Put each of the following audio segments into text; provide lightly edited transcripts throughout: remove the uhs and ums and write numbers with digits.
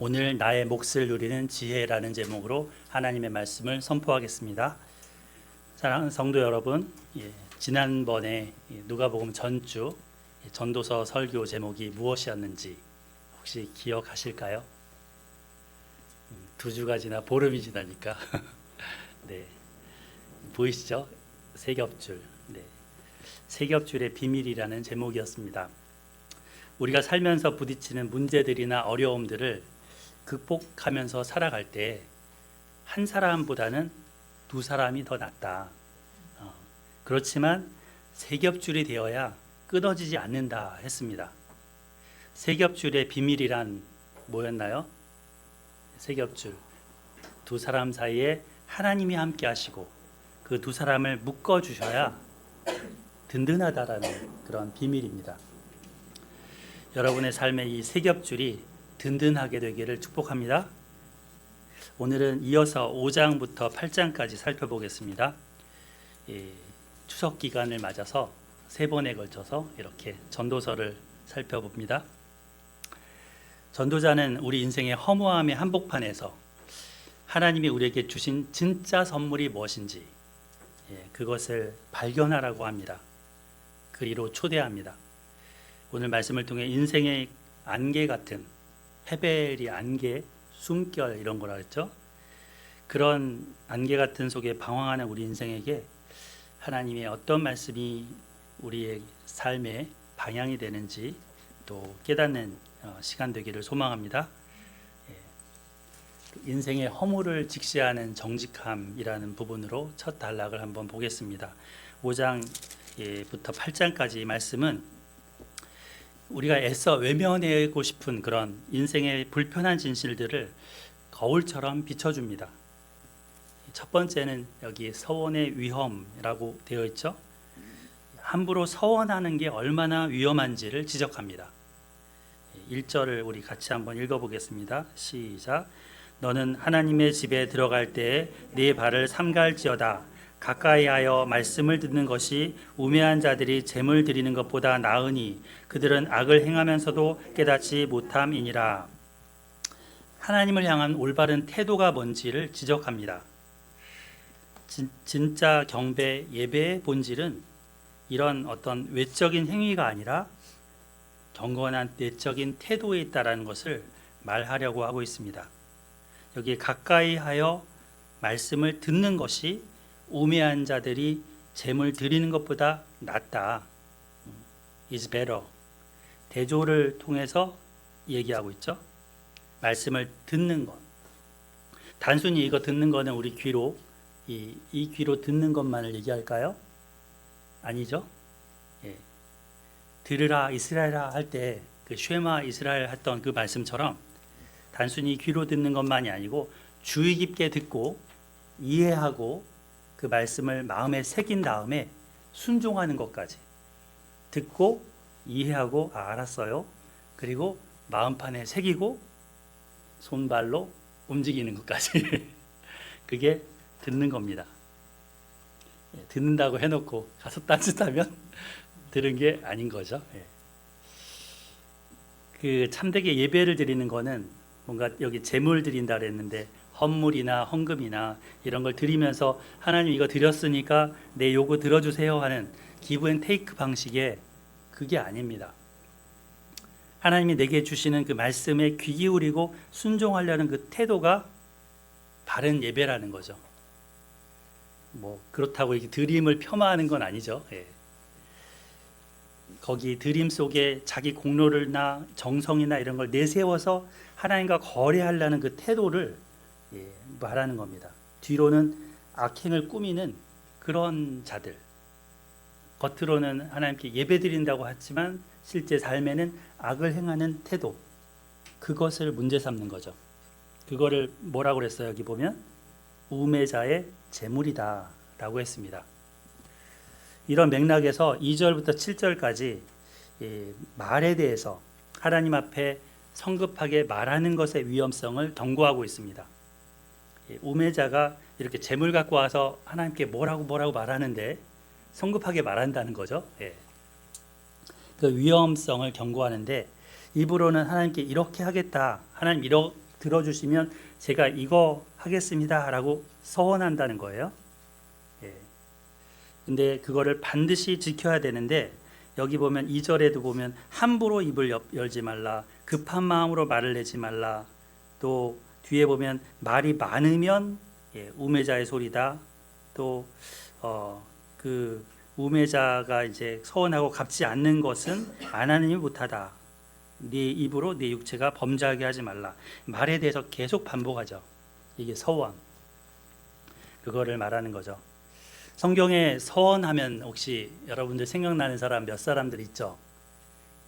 오늘 나의 몫을 누리는 지혜라는 제목으로 하나님의 말씀을 선포하겠습니다. 사랑하는 성도 여러분, 지난번에 누가복음 전주 전도서 설교 제목이 무엇이었는지 혹시 기억하실까요? 2주가 지나 보름이 지나니까 네, 보이시죠? 세겹줄. 네, 세겹줄의 비밀이라는 제목이었습니다. 우리가 살면서 부딪히는 문제들이나 어려움들을 극복하면서 살아갈 때 한 사람보다는 두 사람이 더 낫다. 그렇지만 세 겹줄이 되어야 끊어지지 않는다 했습니다. 세 겹줄의 비밀이란 뭐였나요? 세 겹줄, 두 사람 사이에 하나님이 함께 하시고 그 두 사람을 묶어 주셔야 든든하다라는 그런 비밀입니다. 여러분의 삶의 이 세 겹줄이 든든하게 되기를 축복합니다. 오늘은 이어서 5장부터 8장까지 살펴보겠습니다. 추석 기간을 맞아서 3번에 걸쳐서 이렇게 전도서를 살펴봅니다. 전도자는 우리 인생의 허무함의 한복판에서 하나님이 우리에게 주신 진짜 선물이 무엇인지 그것을 발견하라고 합니다. 그리로 초대합니다. 오늘 말씀을 통해 인생의 안개 같은 헤벨이 안개, 숨결 이런 거라 했죠. 그런 안개 같은 속에 방황하는 우리 인생에게 하나님의 어떤 말씀이 우리의 삶의 방향이 되는지 또 깨닫는 시간 되기를 소망합니다. 인생의 허물을 직시하는 정직함이라는 부분으로 첫 단락을 한번 보겠습니다. 5장부터 8장까지 말씀은 우리가 애써 외면하고 싶은 그런 인생의 불편한 진실들을 거울처럼 비춰줍니다. 첫 번째는 여기 서원의 위험이라고 되어 있죠. 함부로 서원하는 게 얼마나 위험한지를 지적합니다. 1절을 우리 같이 한번 읽어보겠습니다. 시작. 너는 하나님의 집에 들어갈 때에 네 발을 삼갈지어다. 가까이하여 말씀을 듣는 것이 우매한 자들이 재물 드리는 것보다 나으니 그들은 악을 행하면서도 깨닫지 못함이니라. 하나님을 향한 올바른 태도가 뭔지를 지적합니다. 진짜 경배, 예배의 본질은 이런 어떤 외적인 행위가 아니라 경건한 내적인 태도에 있다는 것을 말하려고 하고 있습니다. 여기 가까이하여 말씀을 듣는 것이 우매한 자들이 재물 드리는 것보다 낫다. is better. 대조를 통해서 얘기하고 있죠. 말씀을 듣는 것. 단순히 이거 듣는 거는 우리 귀로 이 귀로 듣는 것만을 얘기할까요? 아니죠. 들으라 이스라엘아 할 때 그 쉐마 이스라엘 했던 그 말씀처럼 단순히 귀로 듣는 것만이 아니고 주의 깊게 듣고 이해하고 그 말씀을 마음에 새긴 다음에 순종하는 것까지 듣고 이해하고 알았어요. 그리고 마음판에 새기고 손발로 움직이는 것까지 그게 듣는 겁니다. 듣는다고 해놓고 가서 딴짓하면 들은 게 아닌 거죠. 그 참되게 예배를 드리는 거는 뭔가 여기 제물 드린다 그랬는데 헌물이나 헌금이나 이런 걸 드리면서 하나님 이거 드렸으니까 내 요구 들어주세요 하는 기브 앤 테이크 방식의 그게 아닙니다. 하나님이 내게 주시는 그 말씀에 귀 기울이고 순종하려는 그 태도가 바른 예배라는 거죠. 뭐 그렇다고 이렇게 드림을 폄하하는 건 아니죠. 거기 드림 속에 자기 공로나 정성이나 이런 걸 내세워서 하나님과 거래하려는 그 태도를 말하는 겁니다. 뒤로는 악행을 꾸미는 그런 자들, 겉으로는 하나님께 예배드린다고 하지만 실제 삶에는 악을 행하는 태도, 그것을 문제 삼는 거죠. 그거를 뭐라고 그랬어요? 여기 보면 우매자의 재물이다 라고 했습니다. 이런 맥락에서 2절부터 7절까지 말에 대해서 하나님 앞에 성급하게 말하는 것의 위험성을 경고하고 있습니다. 우매자가 이렇게 재물 갖고 와서 하나님께 뭐라고 말하는데 성급하게 말한다는 거죠. 그 위험성을 경고하는데 입으로는 하나님께 이렇게 하겠다, 하나님 들어주시면 제가 이거 하겠습니다라고 서원한다는 거예요. 예. 근데 그거를 반드시 지켜야 되는데 여기 보면 2절에도 보면 함부로 입을 열지 말라, 급한 마음으로 말을 내지 말라. 또 뒤에 보면 말이 많으면 우매자의 소리다. 또 그 우매자가 이제 서원하고 갚지 않는 것은 안 하느니 못하다. 네 입으로 네 육체가 범죄하게 하지 말라. 말에 대해서 계속 반복하죠. 이게 서원. 그거를 말하는 거죠. 성경에 서원하면 혹시 여러분들 생각나는 사람 몇 사람들 있죠?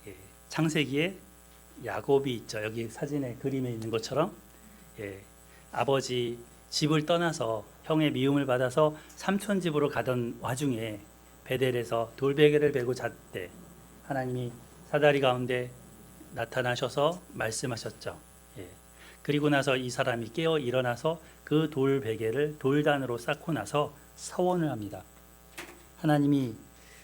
예, 창세기에 야곱이 있죠. 여기 사진에 그림에 있는 것처럼 아버지 집을 떠나서 형의 미움을 받아서 삼촌 집으로 가던 와중에 베델에서 돌베개를 베고 잤대. 하나님이 사다리 가운데 나타나셔서 말씀하셨죠. 그리고 나서 이 사람이 깨어 일어나서 그 돌베개를 돌단으로 쌓고 나서 서원을 합니다. 하나님이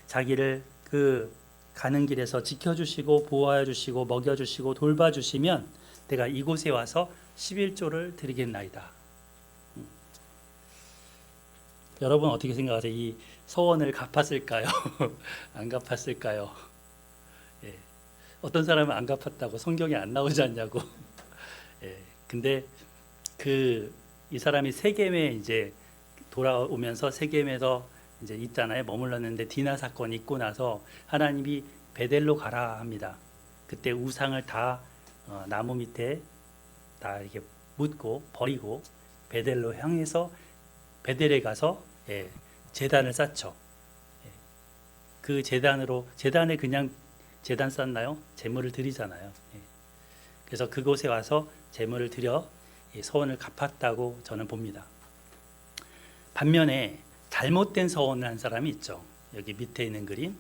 자기를 그 가는 길에서 지켜주시고 보호하여 주시고 먹여주시고 돌봐주시면 내가 이곳에 와서 11조를 드리겠나이다. 여러분 어떻게 생각하세요? 이 서원을 갚았을까요? 안 갚았을까요? 어떤 사람은 안 갚았다고 성경에 안 나오지 않냐고. 근데 이 사람이 세겜에 이제 돌아오면서 세겜에서 이제 있잖아요. 머물렀는데 디나 사건이 있고 나서 하나님이 베델로 가라 합니다. 그때 우상을 다 나무 밑에 다 이렇게 묻고 버리고 베델로 향해서 베델에 가서 제단을 쌓죠. 그 제단에 그냥 제단 쌓나요? 제물을 드리잖아요. 그래서 그곳에 와서 제물을 드려 서원을 갚았다고 저는 봅니다. 반면에 잘못된 서원을 한 사람이 있죠. 여기 밑에 있는 그림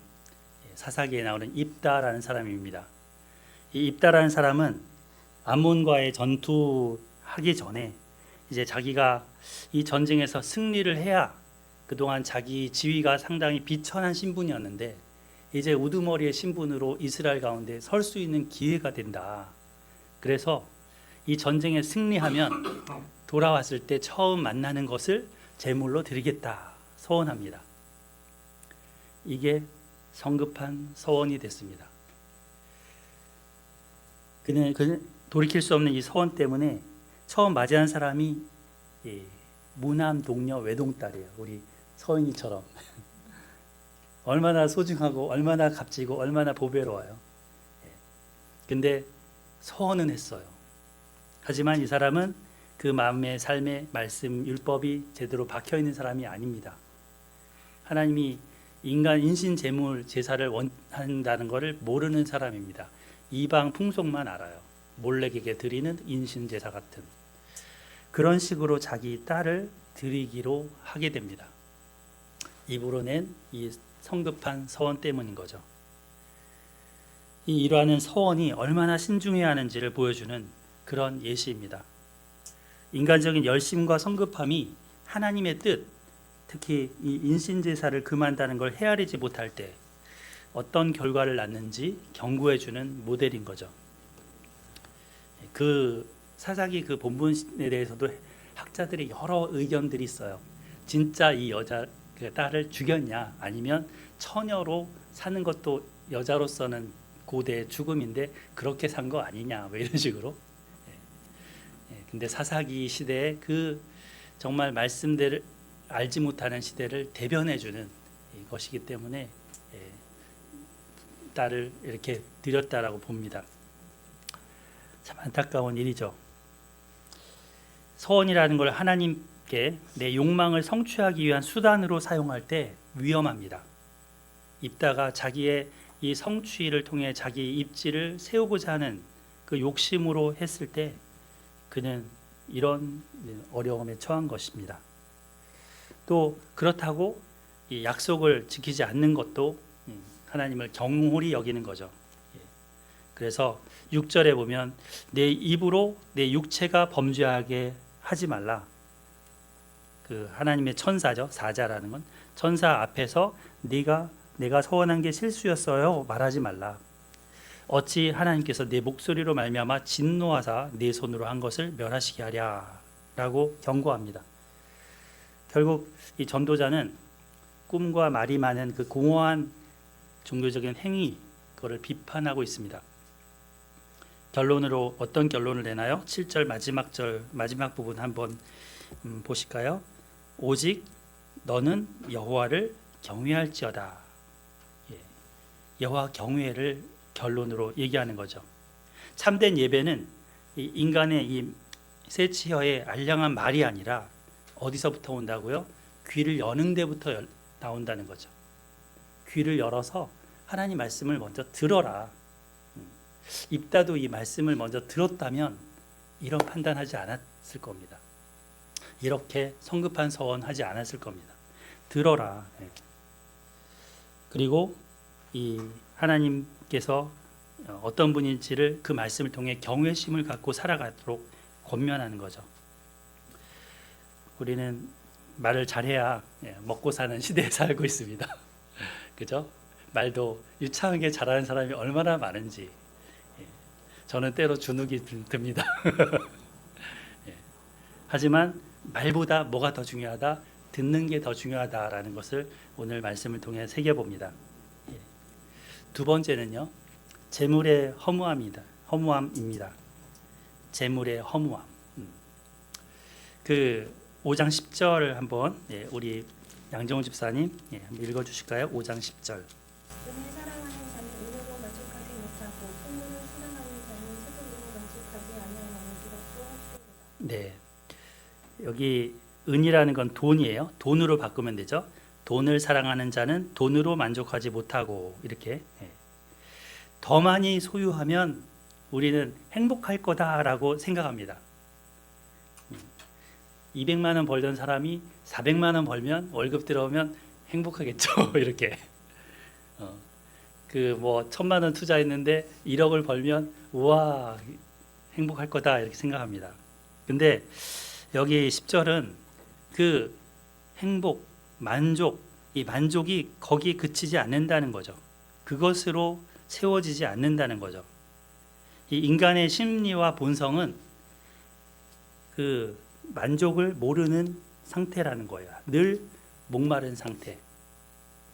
사사기에 나오는 입다라는 사람입니다. 이 입다라는 사람은 암몬과의 전투하기 전에 이제 자기가 이 전쟁에서 승리를 해야 그동안 자기 지위가 상당히 비천한 신분이었는데 이제 우두머리의 신분으로 이스라엘 가운데 설 수 있는 기회가 된다. 그래서 이 전쟁에 승리하면 돌아왔을 때 처음 만나는 것을 제물로 드리겠다 서원합니다. 이게 성급한 서원이 됐습니다. 그는 돌이킬 수 없는 이 서원 때문에 처음 맞이한 사람이 무남 동녀 외동딸이에요. 우리 서인이처럼 얼마나 소중하고 얼마나 값지고 얼마나 보배로워요. 근데 서원은 했어요. 하지만 이 사람은 그 마음의 삶의 말씀 율법이 제대로 박혀 있는 사람이 아닙니다. 하나님이 인간 인신 제물 제사를 원한다는 것을 모르는 사람입니다. 이방 풍속만 알아요. 몰래에게 드리는 인신 제사 같은 그런 식으로 자기 딸을 드리기로 하게 됩니다. 입으로 낸 이 성급한 서원 때문인 거죠. 이 일화는 서원이 얼마나 신중해야 하는지를 보여주는 그런 예시입니다. 인간적인 열심과 성급함이 하나님의 뜻, 특히 이 인신제사를 금한다는 걸 헤아리지 못할 때 어떤 결과를 낳는지 경고해주는 모델인 거죠. 그 사사기 그 본문에 대해서도 학자들이 여러 의견들이 있어요. 진짜 이 여자 그 딸을 죽였냐, 아니면 처녀로 사는 것도 여자로서는 고대의 죽음인데 그렇게 산 거 아니냐, 뭐 이런 식으로. 근데 사사기 시대에 그 정말 말씀대를 알지 못하는 시대를 대변해주는 것이기 때문에 딸을 이렇게 드렸다라고 봅니다. 참 안타까운 일이죠. 서원이라는 걸 하나님께 내 욕망을 성취하기 위한 수단으로 사용할 때 위험합니다. 입다가 자기의 이 성취를 통해 자기 입지를 세우고자 하는 그 욕심으로 했을 때 그는 이런 어려움에 처한 것입니다. 또 그렇다고 이 약속을 지키지 않는 것도 하나님을 경홀히 여기는 거죠. 그래서 6절에 보면 내 입으로 내 육체가 범죄하게 하지 말라. 그 하나님의 천사죠. 사자라는 건 천사 앞에서 내가 서원한 게 실수였어요 말하지 말라. 어찌 하나님께서 내 목소리로 말미암아 진노하사 내 손으로 한 것을 멸하시게 하랴라고 경고합니다. 결국 이 전도자는 꿈과 말이 많은 그 공허한 종교적인 행위, 그거를 비판하고 있습니다. 결론으로 어떤 결론을 내나요? 7절 마지막 부분 한번 보실까요? 오직 너는 여호와를 경외할지어다. 예, 여호와 경외를 결론으로 얘기하는 거죠. 참된 예배는 이 인간의 이 새치혀의 알량한 말이 아니라 어디서부터 온다고요? 귀를 여는 데부터 나온다는 거죠. 귀를 열어서 하나님 말씀을 먼저 들어라. 입다도 이 말씀을 먼저 들었다면 이런 판단하지 않았을 겁니다. 이렇게 성급한 서원하지 않았을 겁니다. 들어라. 그리고 이 하나님께서 어떤 분인지를 그 말씀을 통해 경외심을 갖고 살아가도록 권면하는 거죠. 우리는 말을 잘해야 먹고 사는 시대에 살고 있습니다. 그죠? 말도 유창하게 잘하는 사람이 얼마나 많은지 저는 때로 주눅이 듭니다. 하지만 말보다 뭐가 더 중요하다? 듣는 게 더 중요하다라는 것을 오늘 말씀을 통해 새겨봅니다. 두 번째는요, 재물의 허무함입니다. 재물의 허무함. 그 5장 10절을 한번 우리 양정훈 집사님 읽어주실까요? 5장 10절. 돈을 사랑하는 자는 은으로 만족하지 못하고 풍물을 사랑하는 자는 세금으로 만족하지 아니하나니 이것도 헛되도다. 네, 여기 은이라는 건 돈이에요. 돈으로 바꾸면 되죠. 돈을 사랑하는 자는 돈으로 만족하지 못하고 이렇게 더 많이 소유하면 우리는 행복할 거다라고 생각합니다. 200만 원 벌던 사람이 400만 원 벌면 월급 들어오면 행복하겠죠. 이렇게 그 뭐 1000만 원 투자했는데 1억을 벌면 우와 행복할 거다 이렇게 생각합니다. 근데 여기 10절은 그 행복, 만족, 이 만족이 거기에 그치지 않는다는 거죠. 그것으로 채워지지 않는다는 거죠. 이 인간의 심리와 본성은 그 만족을 모르는 상태라는 거예요. 늘 목마른 상태.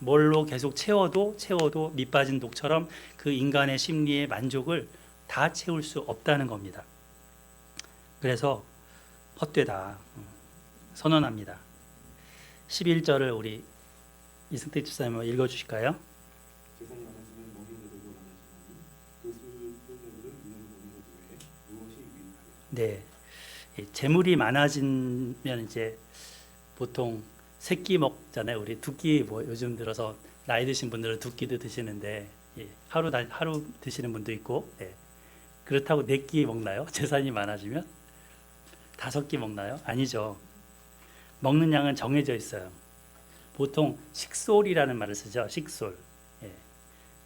뭘로 계속 채워도 밑 빠진 독처럼 그 인간의 심리의 만족을 다 채울 수 없다는 겁니다. 그래서 헛되다 선언합니다. 11절을 우리 이승택 집사님 읽어주실까요? 재산이 많아지면 먹이들도 많아지나니 그 소유물을 인으로 보는 것 외에 무엇이 유익하랴. 네, 재물이 많아지면 이제 보통 새끼 먹잖아요. 우리 두 끼 뭐 요즘 들어서 나이 드신 분들은 두 끼도 드시는데 하루 드시는 분도 있고 그렇다고 네 끼 먹나요? 재산이 많아지면 5끼 먹나요? 아니죠. 먹는 양은 정해져 있어요. 보통 식솔이라는 말을 쓰죠. 식솔.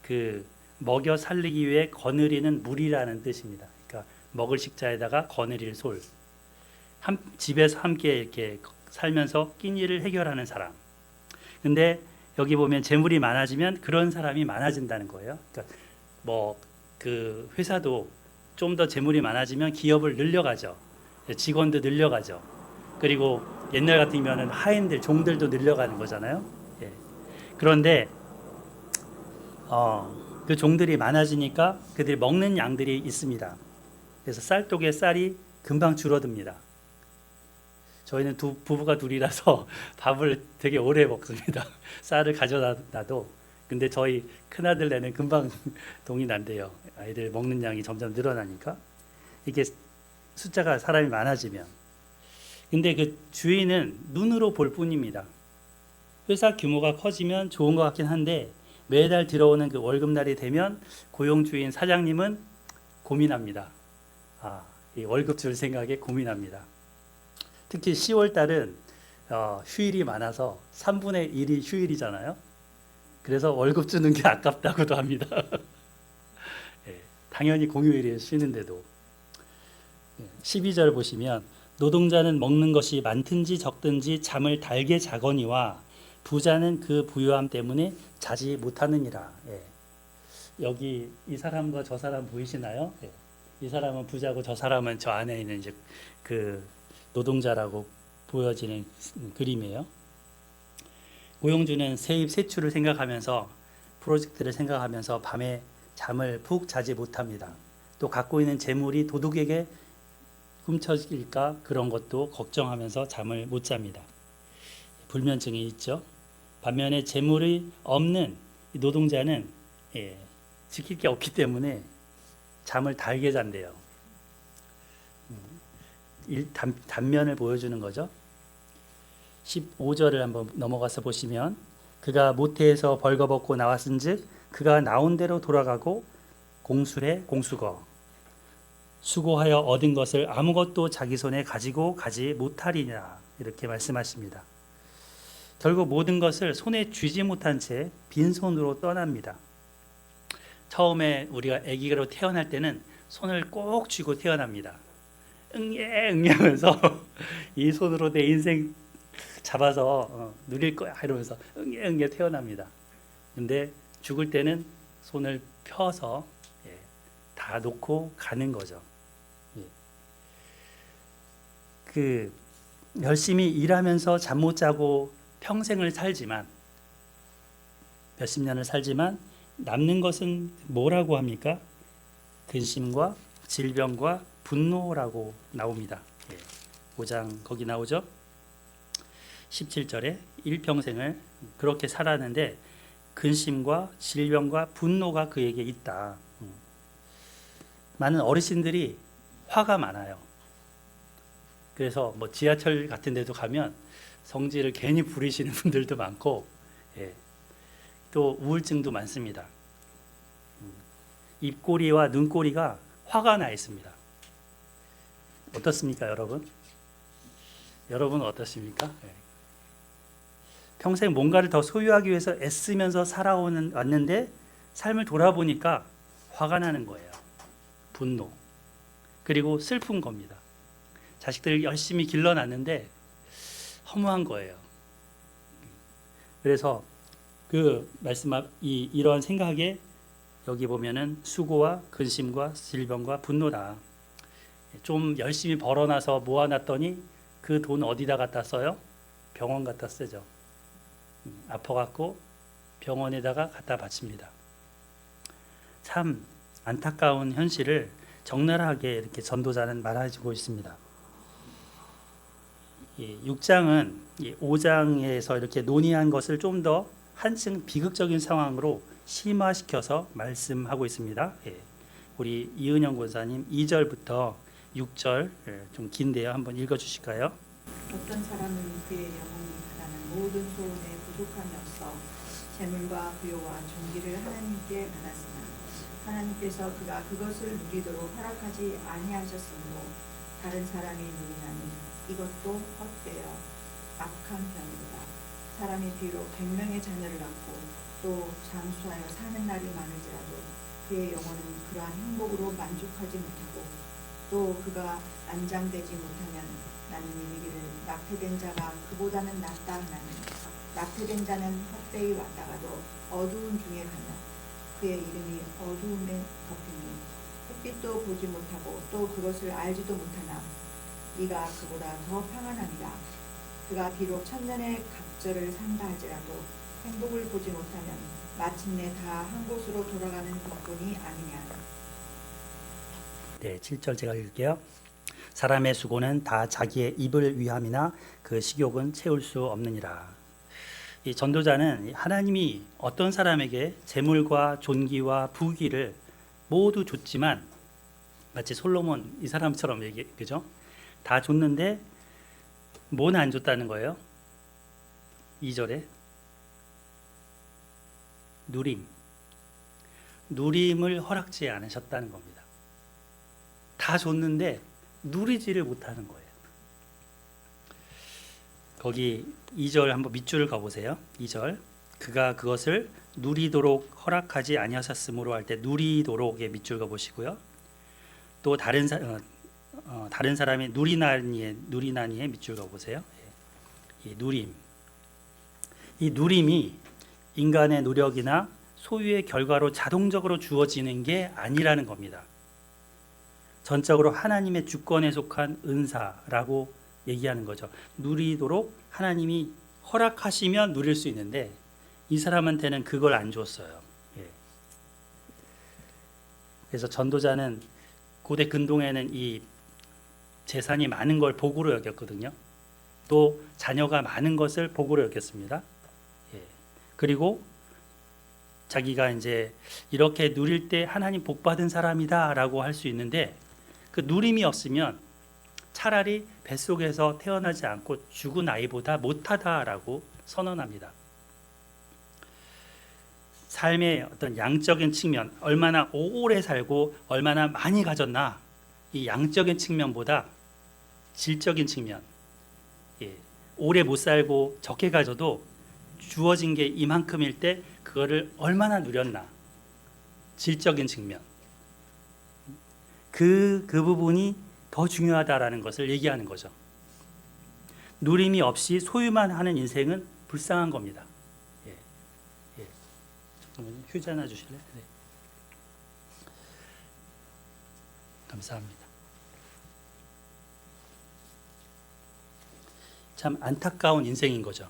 그 먹여 살리기 위해 거느리는 물이라는 뜻입니다. 그러니까 먹을 식자에다가 거느릴 솔. 집에서 함께 이렇게 살면서 끼니를 해결하는 사람. 근데 여기 보면 재물이 많아지면 그런 사람이 많아진다는 거예요. 그러니까 뭐 그 회사도 좀 더 재물이 많아지면 기업을 늘려가죠. 직원도 늘려가죠. 그리고 옛날 같으면은 하인들, 종들도 늘려가는 거잖아요. 그런데 그 종들이 많아지니까 그들이 먹는 양들이 있습니다. 그래서 쌀독의 쌀이 금방 줄어듭니다. 저희는 부부가 둘이라서 밥을 되게 오래 먹습니다. 쌀을 가져다도. 근데 저희 큰아들네는 금방 동이 난대요. 아이들 먹는 양이 점점 늘어나니까. 이게 숫자가 사람이 많아지면. 근데 그 주인은 눈으로 볼 뿐입니다. 회사 규모가 커지면 좋은 것 같긴 한데 매달 들어오는 그 월급날이 되면 고용주인 사장님은 고민합니다. 이 월급 줄 생각에 고민합니다. 특히 10월 달은 휴일이 많아서 3분의 1이 휴일이잖아요. 그래서 월급 주는 게 아깝다고도 합니다. 당연히 공휴일에 쉬는데도. 12절 보시면 노동자는 먹는 것이 많든지 적든지 잠을 달게 자거니와 부자는 그 부유함 때문에 자지 못하느니라. 여기 이 사람과 저 사람 보이시나요? 예. 이 사람은 부자고 저 사람은 저 안에 있는 이제 그 노동자라고 보여지는 그림이에요. 고용주는 세입 세출을 생각하면서 프로젝트를 생각하면서 밤에 잠을 푹 자지 못합니다. 또 갖고 있는 재물이 도둑에게 훔쳐질까 그런 것도 걱정하면서 잠을 못 잡니다. 불면증이 있죠. 반면에 재물이 없는 노동자는 지킬 게 없기 때문에 잠을 달게 잔대요. 단면을 보여주는 거죠. 15절을 한번 넘어가서 보시면 그가 모태에서 벌거벗고 나왔은즉 그가 나온 대로 돌아가고 공술에 공수거 수고하여 얻은 것을 아무것도 자기 손에 가지고 가지 못하리냐 이렇게 말씀하십니다. 결국 모든 것을 손에 쥐지 못한 채 빈손으로 떠납니다. 처음에 우리가 아기로 태어날 때는 손을 꼭 쥐고 태어납니다. 응애 응애 하면서 이 손으로 내 인생 잡아서 누릴 거야 이러면서 응애 응애 태어납니다. 근데 죽을 때는 손을 펴서 다 놓고 가는 거죠. 그 열심히 일하면서 잠 못 자고 평생을 살지만 몇십 년을 살지만 남는 것은 뭐라고 합니까? 근심과 질병과 분노라고 나옵니다. 5장 거기 나오죠. 17절에 일평생을 그렇게 살았는데 근심과 질병과 분노가 그에게 있다. 많은 어르신들이 화가 많아요. 그래서 뭐 지하철 같은 데도 가면 성질을 괜히 부리시는 분들도 많고 또 우울증도 많습니다. 입꼬리와 눈꼬리가 화가 나 있습니다. 어떻습니까, 여러분? 여러분은 어떠십니까? 평생 뭔가를 더 소유하기 위해서 애쓰면서 왔는데 삶을 돌아보니까 화가 나는 거예요. 분노. 그리고 슬픈 겁니다. 자식들을 열심히 길러놨는데 허무한 거예요. 그래서 그 이런 생각에 여기 보면은 수고와 근심과 질병과 분노다. 좀 열심히 벌어놔서 모아놨더니 그 돈 어디다 갖다 써요? 병원 갖다 쓰죠. 아파갖고 병원에다가 갖다 바칩니다. 참 안타까운 현실을 적나라하게 이렇게 전도자는 말해주고 있습니다. 6장은 5장에서 이렇게 논의한 것을 좀 더 한층 비극적인 상황으로 심화시켜서 말씀하고 있습니다. 우리 이은영 권사님 2절부터 6절 좀 긴데요. 한번 읽어주실까요? 어떤 사람은 그의 영혼이 바라는 모든 소원에 부족함이 없어 재물과 부요와 존귀를 하나님께 받았으나 하나님께서 그가 그것을 누리도록 허락하지 아니하셨으므로 다른 사람이 누리나니 이것도 헛되어 악한 병이로다. 사람이 비록 100명의 자녀를 낳고 또 장수하여 사는 날이 많을지라도 그의 영혼은 그러한 행복으로 만족하지 못하고 또 그가 안장되지 못하면 나는 이르기를 낙태된 자가 그보다는 낫다 하나니 낙태된 자는 헛되이 왔다가도 어두운 중에 가며 그의 이름이 어두움에 덮이니 햇빛도 보지 못하고 또 그것을 알지도 못하나 이가 그보다 더 평안하니라. 그가 비록 천년의 갑절을 산다 할지라도 행복을 보지 못하면 마침내 다 한 곳으로 돌아가는 것뿐이 아니냐. 네, 7절 제가 읽을게요. 사람의 수고는 다 자기의 입을 위함이나 그 식욕은 채울 수 없느니라. 이 전도자는 하나님이 어떤 사람에게 재물과 존귀와 부귀를 모두 줬지만 마치 솔로몬 이 사람처럼 그죠? 다 줬는데 뭐는 안 줬다는 거예요? 2절에 누림을 허락지 않으셨다는 겁니다. 다 줬는데 누리지를 못하는 거예요. 거기 2절 한번 밑줄을 가보세요. 2절 그가 그것을 누리도록 허락하지 아니하셨으므로 할 때 누리도록에 밑줄 가보시고요. 또 다른 사람이 누리나니에 밑줄 가보세요. 이 누림이 인간의 노력이나 소유의 결과로 자동적으로 주어지는 게 아니라는 겁니다. 전적으로 하나님의 주권에 속한 은사라고 얘기하는 거죠. 누리도록 하나님이 허락하시면 누릴 수 있는데 이 사람한테는 그걸 안 줬어요. 예. 그래서 전도자는 고대 근동에는 이 재산이 많은 걸 복으로 여겼거든요. 또 자녀가 많은 것을 복으로 여겼습니다. 예. 그리고 자기가 이제 이렇게 누릴 때 하나님 복 받은 사람이다라고 할 수 있는데 그 누림이 없으면 차라리 뱃속에서 태어나지 않고 죽은 아이보다 못하다라고 선언합니다. 삶의 어떤 양적인 측면, 얼마나 오래 살고 얼마나 많이 가졌나, 이 양적인 측면보다 질적인 측면, 예, 오래 못 살고 적게 가져도 주어진 게 이만큼일 때 그거를 얼마나 누렸나, 질적인 측면, 그 부분이 더 중요하다라는 것을 얘기하는 거죠. 누림이 없이 소유만 하는 인생은 불쌍한 겁니다. 예, 예. 잠깐만요. 휴지 하나 주실래요? 네. 감사합니다. 참 안타까운 인생인 거죠.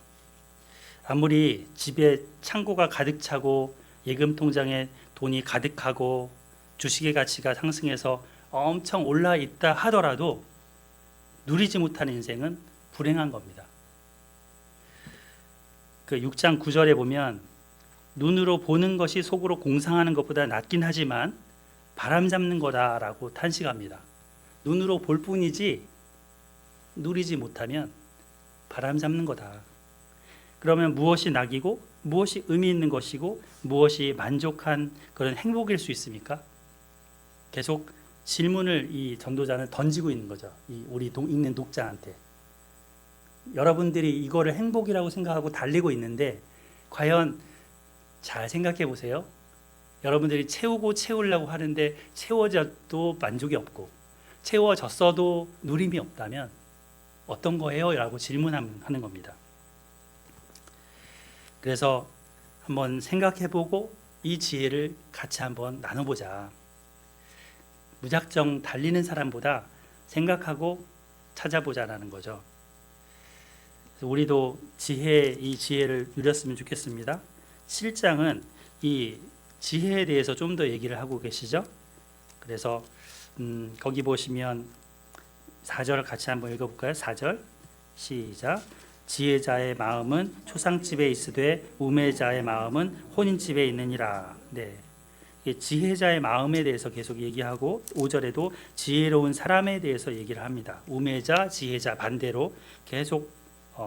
아무리 집에 창고가 가득 차고 예금 통장에 돈이 가득하고 주식의 가치가 상승해서 엄청 올라 있다 하더라도 누리지 못하는 인생은 불행한 겁니다. 그 6장 9절에 보면 눈으로 보는 것이 속으로 공상하는 것보다 낫긴 하지만 바람 잡는 거다라고 탄식합니다. 눈으로 볼 뿐이지 누리지 못하면 바람 잡는 거다. 그러면 무엇이 낙이고 무엇이 의미 있는 것이고 무엇이 만족한 그런 행복일 수 있습니까? 계속 질문을 이 전도자는 던지고 있는 거죠. 이 우리 읽는 독자한테. 여러분들이 이거를 행복이라고 생각하고 달리고 있는데 과연 잘 생각해 보세요. 여러분들이 채우려고 하는데 채워져도 만족이 없고 채워졌어도 누림이 없다면 어떤 거예요? 라고 질문하는 겁니다. 그래서 한번 생각해 보고 이 지혜를 같이 한번 나눠보자. 무작정 달리는 사람보다 생각하고 찾아보자라는 거죠. 우리도 이 지혜를 누렸으면 좋겠습니다. 7장은 이 지혜에 대해서 좀 더 얘기를 하고 계시죠. 그래서 거기 보시면 4절 같이 한번 읽어볼까요? 4절 시작. 지혜자의 마음은 초상집에 있으되 우매자의 마음은 혼인집에 있느니라. 네. 지혜자의 마음에 대해서 계속 얘기하고 5절에도 지혜로운 사람에 대해서 얘기를 합니다. 우매자, 지혜자 반대로 계속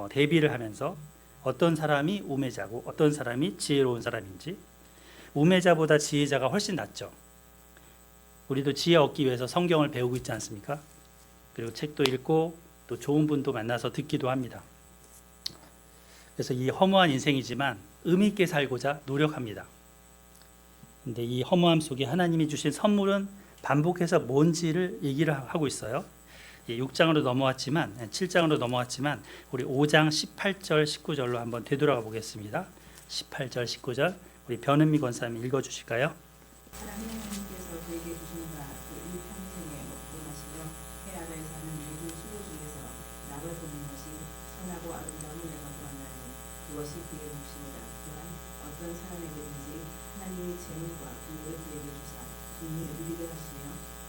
대비를 하면서 어떤 사람이 우매자고 어떤 사람이 지혜로운 사람인지, 우매자보다 지혜자가 훨씬 낫죠. 우리도 지혜 얻기 위해서 성경을 배우고 있지 않습니까? 그리고 책도 읽고 또 좋은 분도 만나서 듣기도 합니다. 그래서 이 허무한 인생이지만 의미 있게 살고자 노력합니다. 근데 이 허무함 속에 하나님이 주신 선물은 반복해서 뭔지를 얘기를 하고 있어요. 6장으로 넘어왔지만 7장으로 넘어왔지만 우리 5장 18절 19절로 한번 되돌아가 보겠습니다. 18절 19절 우리 변은미 권사님 읽어 주실까요? 하나님께서 저에게 주신 바 그 일평생에 먹고 마시며 해 아래 사는 모든 수고 중에서 나를 보는 것이 선하고 아름다운 내가 보았나니 그것이 그의 몫이니라. 또한 어떤 사람에게든지 하나님이 재물과 부를 그에게 주사 이미 누리게 하시며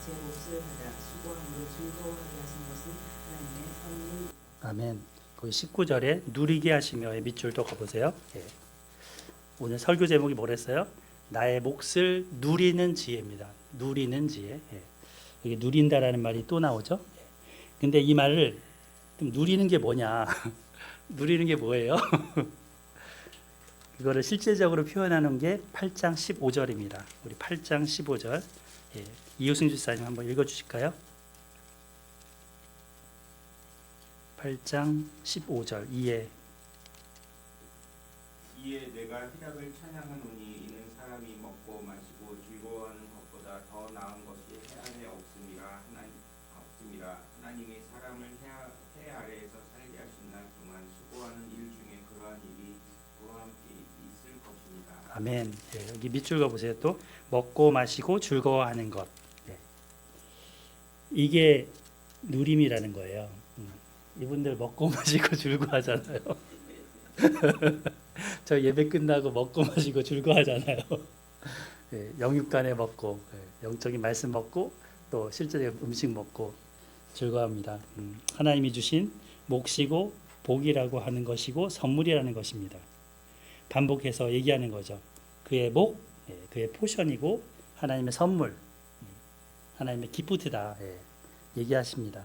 제 몫을 받아 수고함으로 즐거워하게 하신 것은 하나님의 선이. 아멘. 거기 19절에 누리게 하시며의 밑줄도 가보세요. 예. 오늘 설교 제목이 뭐랬어요? 나의 몫을 누리는 지혜입니다. 누리는 지혜. 예. 여기 누린다라는 말이 또 나오죠. 예. 근데 이 말을 좀 누리는 게 뭐냐? 누리는 게 뭐예요? 그거를 실제적으로 표현하는 게 8장 15절입니다. 우리 8장 15절. 예. 이효승 주사님 한번 읽어 주실까요? 8장 15절 이에 내가 희락을 찬양하노니 이는 사람이 먹고 마시고 즐거워하는 것보다 더 나은 것이 해 안에 없음이라. 하나님이 사람을 해 아래에서 살게 하신 날 동안 수고하는 일 중에 그러한 일이 그와 함께 있을 것입니다. 아멘. 예, 여기 밑줄 그어보세요. 또 먹고 마시고 즐거워하는 것. 예. 이게 누림이라는 거예요. 이분들 먹고 마시고 즐거워하잖아요. 저 예배 끝나고 먹고 마시고 즐거워하잖아요. 예, 영육간에 먹고, 예, 영적인 말씀 먹고, 또 실제적인 음식 먹고 즐거워합니다. 하나님이 주신 몫이고 복이라고 하는 것이고 선물이라는 것입니다. 반복해서 얘기하는 거죠. 그의 복, 예, 그의 포션이고 하나님의 선물, 하나님의 기프트다, 예, 얘기하십니다.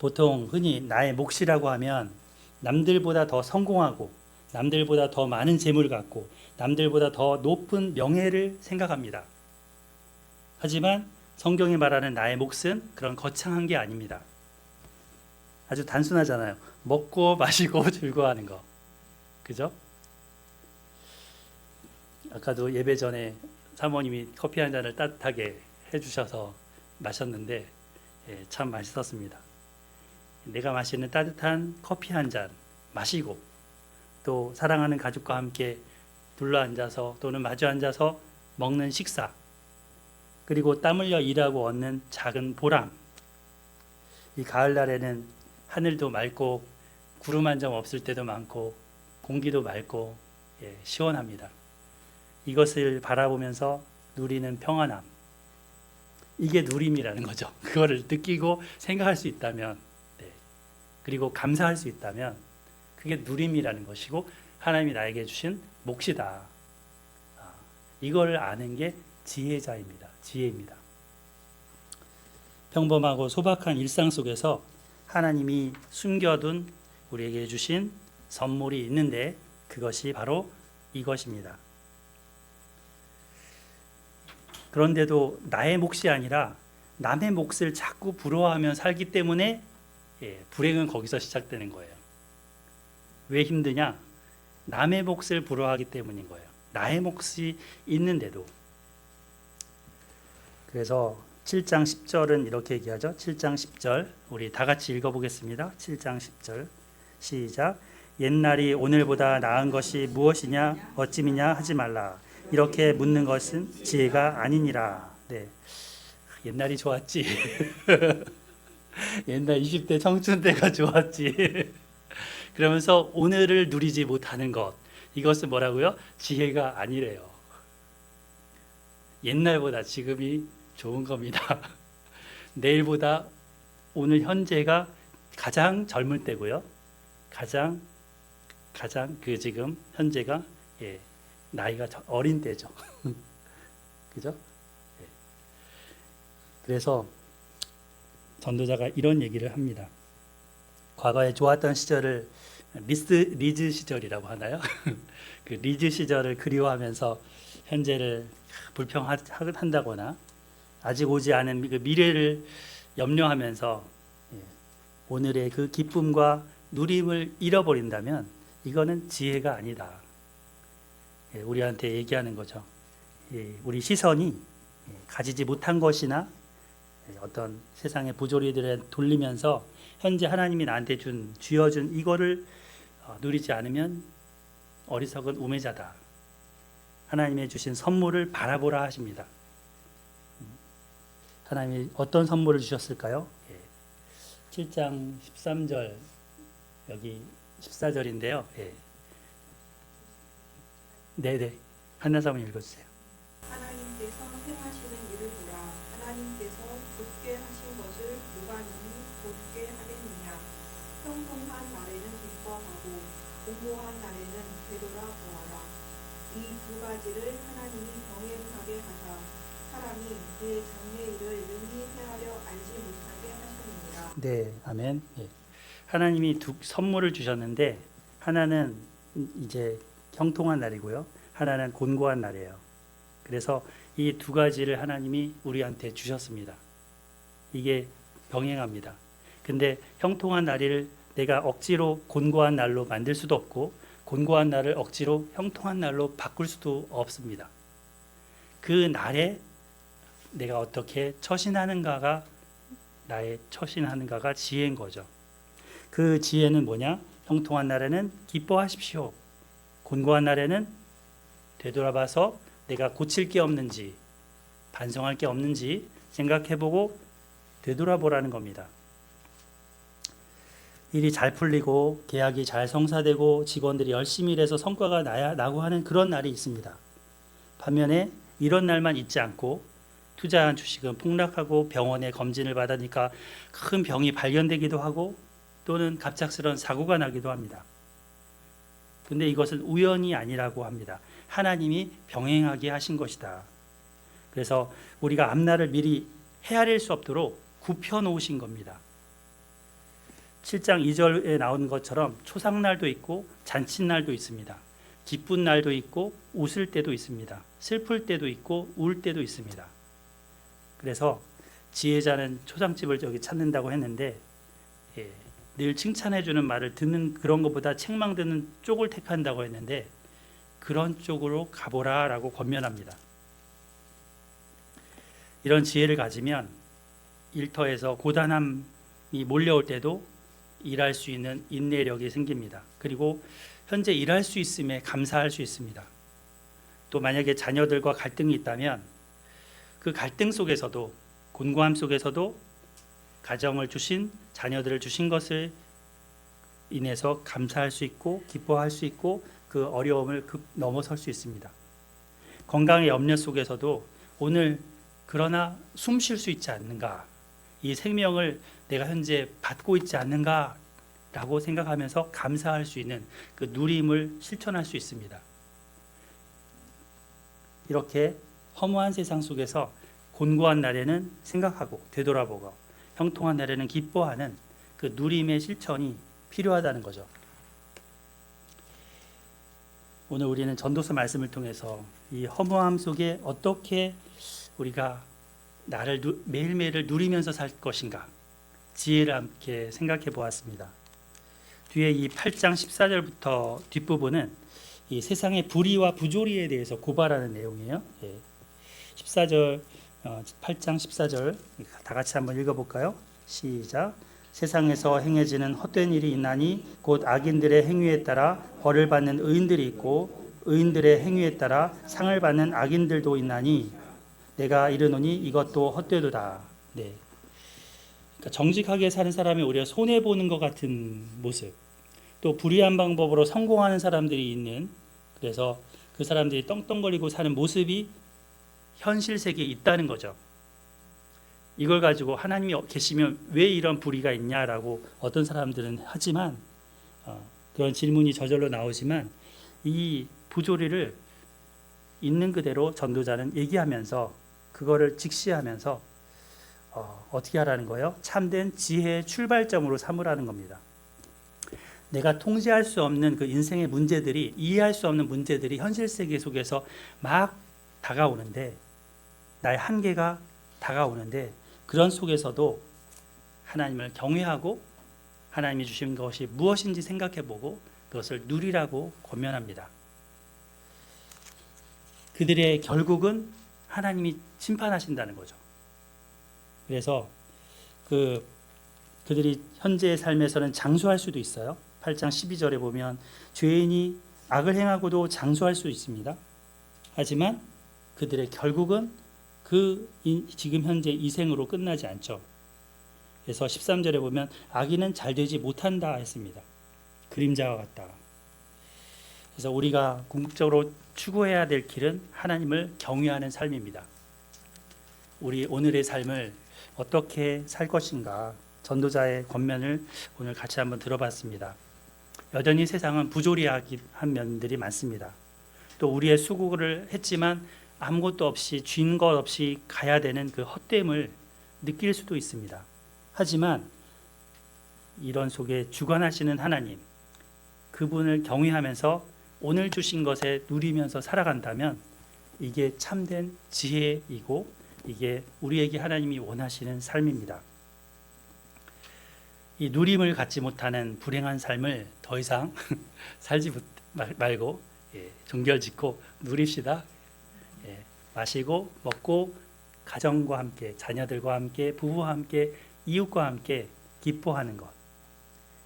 보통 흔히 나의 몫이라고 하면 남들보다 더 성공하고 남들보다 더 많은 재물을 갖고 남들보다 더 높은 명예를 생각합니다. 하지만 성경이 말하는 나의 몫은 그런 거창한 게 아닙니다. 아주 단순하잖아요. 먹고 마시고 즐거워하는 거. 그죠? 아까도 예배 전에 사모님이 커피 한 잔을 따뜻하게 해주셔서 마셨는데, 예, 참 맛있었습니다. 내가 마시는 따뜻한 커피 한 잔 마시고 또 사랑하는 가족과 함께 둘러 앉아서 또는 마주 앉아서 먹는 식사, 그리고 땀 흘려 일하고 얻는 작은 보람. 이 가을날에는 하늘도 맑고 구름 한 점 없을 때도 많고 공기도 맑고, 예, 시원합니다. 이것을 바라보면서 누리는 평안함, 이게 누림이라는 거죠. 그거를 느끼고 생각할 수 있다면, 네, 그리고 감사할 수 있다면 그게 누림이라는 것이고 하나님이 나에게 주신 몫이다. 이걸 아는 게 지혜자입니다. 지혜입니다. 평범하고 소박한 일상 속에서 하나님이 숨겨둔 우리에게 주신 선물이 있는데 그것이 바로 이것입니다. 그런데도 나의 몫이 아니라 남의 몫을 자꾸 부러워하며 살기 때문에, 예, 불행은 거기서 시작되는 거예요. 왜 힘드냐? 남의 몫을 부러워하기 때문인 거예요. 나의 몫이 있는데도. 그래서 7장 10절은 이렇게 얘기하죠. 7장 10절 우리 다 같이 읽어보겠습니다. 7장 10절 시작. 옛날이 오늘보다 나은 것이 무엇이냐 어찌미냐 하지 말라. 이렇게 묻는 것은 지혜가 아니니라. 네, 옛날이 좋았지. 옛날 20대 청춘 때가 좋았지. 그러면서 오늘을 누리지 못하는 것, 이것은 뭐라고요? 지혜가 아니래요. 옛날보다 지금이 좋은 겁니다. 내일보다 오늘 현재가 가장 젊을 때고요. 가장 그 지금 현재가, 예, 나이가 어린 때죠. 그죠? 예. 그래서 전도자가 이런 얘기를 합니다. 과거에 좋았던 시절을 리즈 시절이라고 하나요? 그 리즈 시절을 그리워하면서 현재를 불평한다거나 아직 오지 않은 그 미래를 염려하면서, 예, 오늘의 그 기쁨과 누림을 잃어버린다면 이거는 지혜가 아니다. 예, 우리한테 얘기하는 거죠. 예, 우리 시선이, 예, 가지지 못한 것이나, 예, 어떤 세상의 부조리들에 돌리면서 현재 하나님이 나한테 쥐어준 이거를 누리지 않으면 어리석은 우매자다. 하나님이 주신 선물을 바라보라 하십니다. 하나님이 어떤 선물을 주셨을까요? 예. 7장 13절 여기 14절인데요. 예. 네네, 한나사모님 읽어주세요. 하나님께서 행하시는 일을 보라. 하나님께서 곧게 하신 것을 누가 능히 곧게 하겠느냐. 평통한 날에는 기뻐하고 공고한 날에는 되돌아 보아라. 이 두 가지를 하나님이 병행하게 하사 사람이 그의 장래일을 능히 헤아려 알지 못하게 하셨느니라. 네, 아멘. 예. 하나님이 두 선물을 주셨는데 하나는 이제 형통한 날이고요. 하나는 곤고한 날이에요. 그래서 이 두 가지를 하나님이 우리한테 주셨습니다. 이게 병행합니다. 근데 형통한 날을 내가 억지로 곤고한 날로 만들 수도 없고 곤고한 날을 억지로 형통한 날로 바꿀 수도 없습니다. 그 날에 내가 어떻게 처신하는가가 나의 처신하는가가 지혜인 거죠. 그 지혜는 뭐냐? 형통한 날에는 기뻐하십시오. 곤고한 날에는 되돌아봐서 내가 고칠 게 없는지, 반성할 게 없는지 생각해보고 되돌아보라는 겁니다. 일이 잘 풀리고 계약이 잘 성사되고 직원들이 열심히 일해서 성과가 나고 하는 그런 날이 있습니다. 반면에 이런 날만 있지 않고 투자한 주식은 폭락하고 병원에 검진을 받으니까 큰 병이 발견되기도 하고 또는 갑작스러운 사고가 나기도 합니다. 근데 이것은 우연이 아니라고 합니다. 하나님이 병행하게 하신 것이다. 그래서 우리가 앞날을 미리 헤아릴 수 없도록 굽혀 놓으신 겁니다. 7장 2절에 나온 것처럼 초상날도 있고 잔칫날도 있습니다. 기쁜 날도 있고 웃을 때도 있습니다. 슬플 때도 있고 울 때도 있습니다. 그래서 지혜자는 초상집을 찾는다고 했는데 늘 칭찬해주는 말을 듣는 그런 것보다 책망 듣는 쪽을 택한다고 했는데 그런 쪽으로 가보라 라고 권면합니다. 이런 지혜를 가지면 일터에서 고단함이 몰려올 때도 일할 수 있는 인내력이 생깁니다. 그리고 현재 일할 수 있음에 감사할 수 있습니다. 또 만약에 자녀들과 갈등이 있다면 그 갈등 속에서도 곤고함 속에서도 가정을 주신 자녀들을 주신 것을 인해서 감사할 수 있고 기뻐할 수 있고 그 어려움을 넘어설 수 있습니다. 건강의 염려 속에서도 오늘 그러나 숨 쉴 수 있지 않는가, 이 생명을 내가 현재 받고 있지 않는가 라고 생각하면서 감사할 수 있는 그 누림을 실천할 수 있습니다. 이렇게 허무한 세상 속에서 곤고한 날에는 생각하고 되돌아보고 형통한 날에는 기뻐하는 그 누림의 실천이 필요하다는 거죠. 오늘 우리는 전도서 말씀을 통해서 이 허무함 속에 어떻게 우리가 나를 매일매일을 누리면서 살 것인가 지혜를 함께 생각해 보았습니다. 뒤에 이 8장 14절부터 뒷부분은 이 세상의 불의와 부조리에 대해서 고발하는 내용이에요. 14절 8장 14절 다 같이 한번 읽어볼까요? 시작. 세상에서 행해지는 헛된 일이 있나니 곧 악인들의 행위에 따라 벌을 받는 의인들이 있고 의인들의 행위에 따라 상을 받는 악인들도 있나니 내가 이르노니 이것도 헛되도다. 네. 그러니까 정직하게 사는 사람이 오히려 손해 보는 것 같은 모습, 또 불의한 방법으로 성공하는 사람들이 있는, 그래서 그 사람들이 떵떵거리고 사는 모습이 현실 세계에 있다는 거죠. 이걸 가지고 하나님이 계시면 왜 이런 불의가 있냐라고 어떤 사람들은 하지만 그런 질문이 저절로 나오지만 이 부조리를 있는 그대로 전도자는 얘기하면서 그거를 직시하면서 어떻게 하라는 거예요? 참된 지혜의 출발점으로 삼으라는 겁니다. 내가 통제할 수 없는 그 인생의 문제들이, 이해할 수 없는 문제들이 현실 세계 속에서 막 다가오는데, 나의 한계가 다가오는데 그런 속에서도 하나님을 경외하고 하나님이 주신 것이 무엇인지 생각해보고 그것을 누리라고 권면합니다. 그들의 결국은 하나님이 심판하신다는 거죠. 그래서 그들이 현재의 삶에서는 장수할 수도 있어요. 8장 12절에 보면 죄인이 악을 행하고도 장수할 수 있습니다. 하지만 그들의 결국은 지금 현재 이 생으로 끝나지 않죠. 그래서 13절에 보면 악인은 잘 되지 못한다 했습니다. 그림자와 같다. 그래서 우리가 궁극적으로 추구해야 될 길은 하나님을 경외하는 삶입니다. 우리 오늘의 삶을 어떻게 살 것인가, 전도자의 권면을 오늘 같이 한번 들어봤습니다. 여전히 세상은 부조리한 면들이 많습니다. 또 우리의 수고를 했지만 아무것도 없이 쥔 것 없이 가야 되는 그 헛됨을 느낄 수도 있습니다. 하지만 이런 속에 주관하시는 하나님, 그분을 경외하면서 오늘 주신 것에 누리면서 살아간다면 이게 참된 지혜이고 이게 우리에게 하나님이 원하시는 삶입니다. 이 누림을 갖지 못하는 불행한 삶을 더 이상 살지 말고 종결짓고 누립시다. 마시고 먹고 가정과 함께, 자녀들과 함께, 부부와 함께, 이웃과 함께 기뻐하는 것,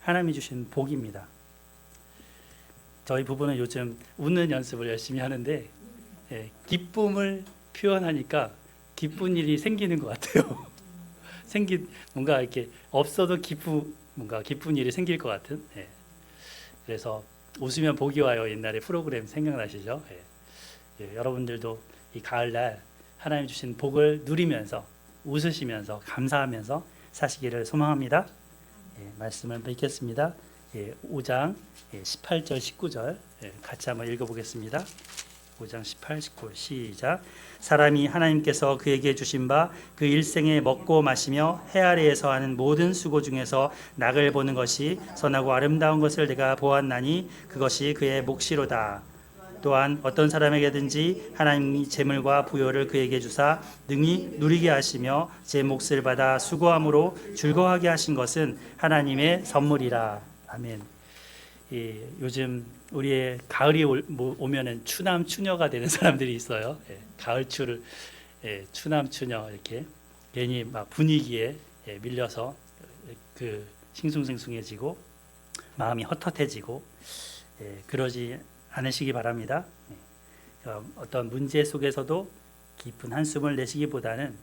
하나님이 주신 복입니다. 저희 부부는 요즘 웃는 연습을 열심히 하는데 기쁨을 표현하니까 기쁜 일이 생기는 것 같아요. 뭔가 이렇게 없어도 뭔가 기쁜 일이 생길 것 같은. 그래서 웃으면 복이 와요. 옛날에 프로그램 생각나시죠? 여러분들도 이 가을날 하나님 주신 복을 누리면서 웃으시면서 감사하면서 사시기를 소망합니다. 말씀을 뵙겠습니다. 5장 18절 19절 같이 한번 읽어보겠습니다. 5장 18, 19 시작. 사람이 하나님께서 그에게 주신 바 그 일생에 먹고 마시며 해 아래에서 하는 모든 수고 중에서 낙을 보는 것이 선하고 아름다운 것을 내가 보았나니 그것이 그의 몫이로다. 또한 어떤 사람에게든지 하나님이 재물과 부요를 그에게 주사 능히 누리게 하시며 제 몫을 받아 수고함으로 즐거워하게 하신 것은 하나님의 선물이라. 아멘. 요즘 우리의 가을이 오면은 추남 추녀가 되는 사람들이 있어요. 가을추를 추남 추녀 이렇게 괜히 막 분위기에 밀려서 그 싱숭생숭해지고 마음이 헛헛해지고 그러지 않으시기 바랍니다. 어떤 문제 속에서도 깊은 한숨을 내시기보다는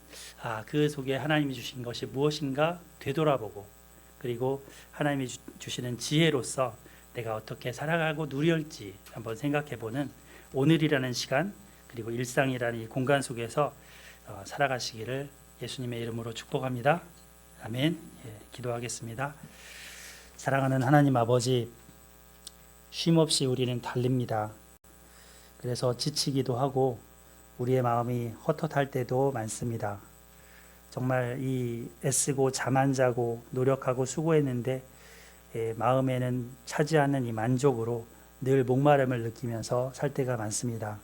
그 속에 하나님이 주신 것이 무엇인가 되돌아보고 그리고 하나님이 주시는 지혜로서 내가 어떻게 살아가고 누릴지 한번 생각해보는 오늘이라는 시간 그리고 일상이라는 이 공간 속에서 살아가시기를 예수님의 이름으로 축복합니다. 아멘. 기도하겠습니다. 사랑하는 하나님 아버지, 쉼없이 우리는 달립니다. 그래서 지치기도 하고 우리의 마음이 헛헛할 때도 많습니다. 정말 이 애쓰고 잠 안 자고 노력하고 수고했는데 마음에는 차지 않는 이 만족으로 늘 목마름을 느끼면서 살 때가 많습니다.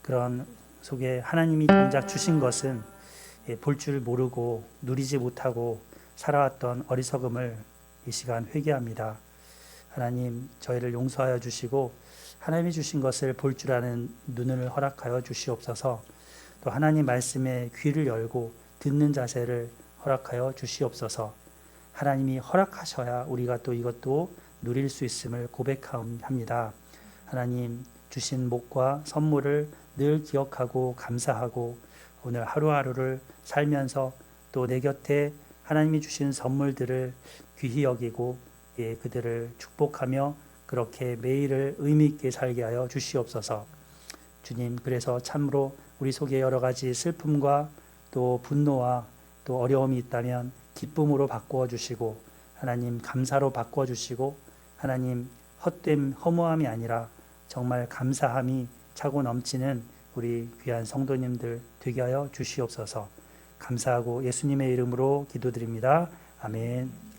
그런 속에 하나님이 정작 주신 것은 볼 줄 모르고 누리지 못하고 살아왔던 어리석음을 이 시간 회개합니다. 하나님 저희를 용서하여 주시고 하나님이 주신 것을 볼 줄 아는 눈을 허락하여 주시옵소서. 또 하나님 말씀에 귀를 열고 듣는 자세를 허락하여 주시옵소서. 하나님이 허락하셔야 우리가 또 이것도 누릴 수 있음을 고백합니다. 하나님 주신 복과 선물을 늘 기억하고 감사하고 오늘 하루하루를 살면서 또 내 곁에 하나님이 주신 선물들을 귀히 여기고 그들을 축복하며 그렇게 매일을 의미 있게 살게 하여 주시옵소서. 주님, 그래서 참으로 우리 속에 여러 가지 슬픔과 또 분노와 또 어려움이 있다면 기쁨으로 바꾸어 주시고 하나님 감사로 바꾸어 주시고 하나님 헛됨 허무함이 아니라 정말 감사함이 차고 넘치는 우리 귀한 성도님들 되게 하여 주시옵소서. 감사하고 예수님의 이름으로 기도드립니다. 아멘.